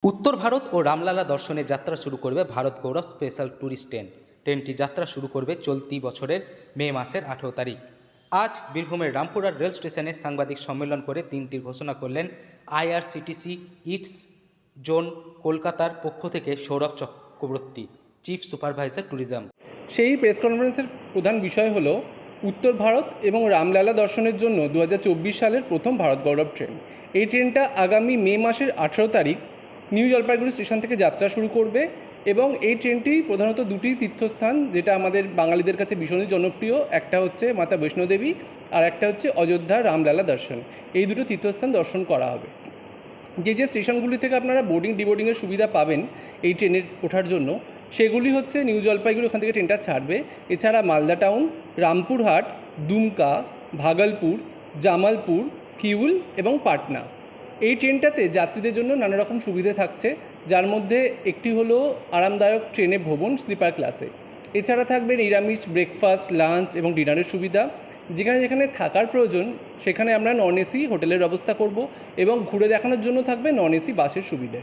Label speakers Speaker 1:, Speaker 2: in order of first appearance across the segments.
Speaker 1: উত্তর ভারত ও রামলালা দর্শনে যাত্রা শুরু করবে ভারত গৌরব স্পেশাল ট্যুরিস্ট ট্রেন। ট্রেনটি যাত্রা শুরু করবে চলতি বছরের মে মাসের 18 তারিখ। আজ বীরভূমের রামপুরহাট রেল স্টেশনে সাংবাদিক সম্মেলন করে দিনটির ঘোষণা করলেন আইআরসিটিসি ইটস জোন কলকাতার পক্ষ থেকে Sourav Chakraborty, chief supervisor tourism.
Speaker 2: সেই প্রেস কনফারেন্সের প্রধান বিষয় হলো উত্তর ভারত এবং রামলালা দর্শনের জন্য 2024 সালের প্রথম ভারত গৌরব ট্রেন। এই ট্রেনটা আগামী মে মাসের 18 তারিখ নিউ জলপাইগুড়ি স্টেশন থেকে যাত্রা শুরু করবে এবং এই ট্রেনটি প্রধানত দুটি তীর্থস্থান, যেটা আমাদের বাঙালিদের কাছে ভীষণই জনপ্রিয়, একটা হচ্ছে মাতা বৈষ্ণোদেবী আর একটা হচ্ছে অযোধ্যার রামলালা দর্শন। এই দুটো তীর্থস্থান দর্শন করা হবে। যে স্টেশনগুলি থেকে আপনারা বোর্ডিং ডিবোর্ডিংয়ের সুবিধা পাবেন এই ট্রেনের ওঠার জন্য, সেগুলি হচ্ছে নিউ জলপাইগুড়ি, ওখান থেকে ট্রেনটা ছাড়বে। এছাড়া মালদা টাউন, রামপুরহাট, দুমকা, ভাগলপুর, জামালপুর, ফিউল এবং পাটনা। এই ট্রেনটাতে যাত্রীদের জন্য নানা রকম সুবিধে থাকছে, যার মধ্যে একটি হলো আরামদায়ক ট্রেনে ভ্রমণ স্লিপার ক্লাসে। এছাড়া থাকবে নিরামিষ ব্রেকফাস্ট, লাঞ্চ এবং ডিনারের সুবিধা। যেখানে যেখানে থাকার প্রয়োজন সেখানে আমরা নন এসি হোটেলের ব্যবস্থা করব এবং ঘুরে দেখানোর জন্য থাকবে নন এসি বাসের সুবিধে।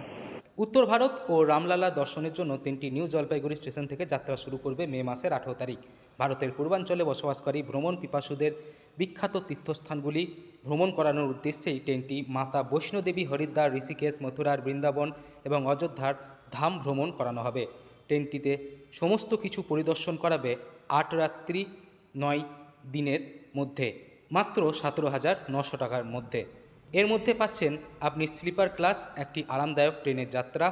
Speaker 1: উত্তর ভারত ও রামলালা দর্শনের জন্য ট্রেনটি নিউ জলপাইগুড়ি স্টেশন থেকে যাত্রা শুরু করবে মে মাসের 18 তারিখ। ভারতের পূর্বাঞ্চলে বসবাসকারী ভ্রমণ পিপাসুদের বিখ্যাত তীর্থস্থানগুলি ভ্রমণ করানোর উদ্দেশ্যেই ট্রেনটি মাতা বৈষ্ণোদেবী, হরিদ্বার, ঋষিকেশ, মথুরার বৃন্দাবন এবং অযোধ্যার ধাম ভ্রমণ করানো হবে। ট্রেনটিতে সমস্ত কিছু পরিদর্শন করাবে 8 রাত্রি 9 দিনের মধ্যে মাত্র 17,900 টাকার মধ্যে। এর মধ্যে পাচ্ছেন আপনি স্লিপার ক্লাস, একটি আরামদায়ক ট্রেনের যাত্রা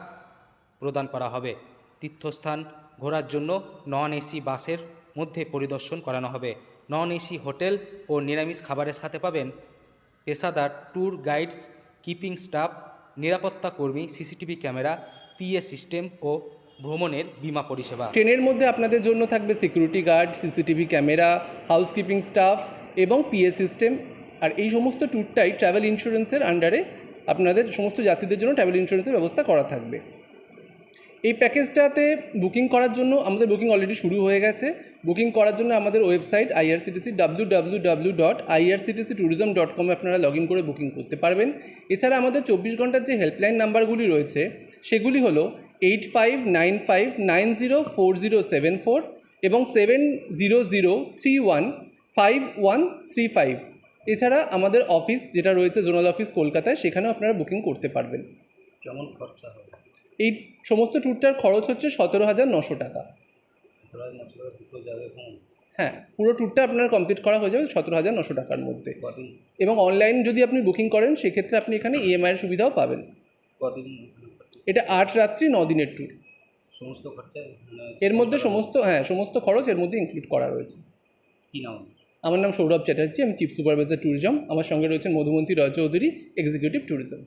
Speaker 1: প্রদান করা হবে। তীর্থস্থান ঘোরার জন্য নন এসি বাসের মধ্যে পরিদর্শন করানো হবে। নন এসি হোটেল ও নিরামিষ খাবারের সাথে পাবেন পেশাদার ট্যুর গাইডস, কিপিং স্টাফ, নিরাপত্তা কর্মী, সিসিটিভি ক্যামেরা, পিএ সিস্টেম ও ভ্রমণের বিমা পরিষেবা।
Speaker 2: ট্রেনের মধ্যে আপনাদের জন্য থাকবে security guard, CCTV camera, housekeeping staff এবং পিএ সিস্টেম। আর এই সমস্ত ট্যুরটাই ট্রাভেল ইন্স্যুরেন্সের আন্ডারে আপনাদের সমস্ত যাত্রীদের জন্য ট্রাভেল ইন্স্যুরেন্সের ব্যবস্থা করা থাকবে। এই প্যাকেজটাতে বুকিং করার জন্য আমাদের বুকিং অলরেডি শুরু হয়ে গেছে। বুকিং করার জন্য আমাদের ওয়েবসাইট IRCTC www.irctctourism.com আপনারা লগ ইন করে বুকিং করতে পারবেন। এছাড়া আমাদের 24 ঘন্টার যে হেল্পলাইন নাম্বারগুলি রয়েছে সেগুলি হলো 8595904074 এবং 7003155135। এছাড়া আমাদের অফিস যেটা রয়েছে জোনাল অফিস কলকাতায়, সেখানেও আপনারা বুকিং করতে পারবেন।
Speaker 3: কেমন খরচা হবে?
Speaker 2: এই সমস্ত ট্যুরটার খরচ হচ্ছে 17,900 টাকা। হ্যাঁ, পুরো ট্যুরটা আপনার কমপ্লিট করা হয়ে যাবে 17,900 টাকার মধ্যে। এবং অনলাইন যদি আপনি বুকিং করেন সেক্ষেত্রে আপনি এখানে ইএমআইয়ের সুবিধাও পাবেন।
Speaker 3: কদিন?
Speaker 2: এটা 8 রাত্রি 9 দিনের ট্যুর।
Speaker 3: সমস্ত খরচা
Speaker 2: এর মধ্যে সমস্ত খরচ এর মধ্যে ইনক্লুড করা রয়েছে।
Speaker 3: কী নাম?
Speaker 2: আমার নাম সৌরভ চ্যাটার্জি, আমি চিফ সুপারভাইজার ট্যুরিজম। আমার সঙ্গে রয়েছেন মধুমন্তী রয় চৌধুরী, এক্সিকিউটিভ ট্যুরিজম।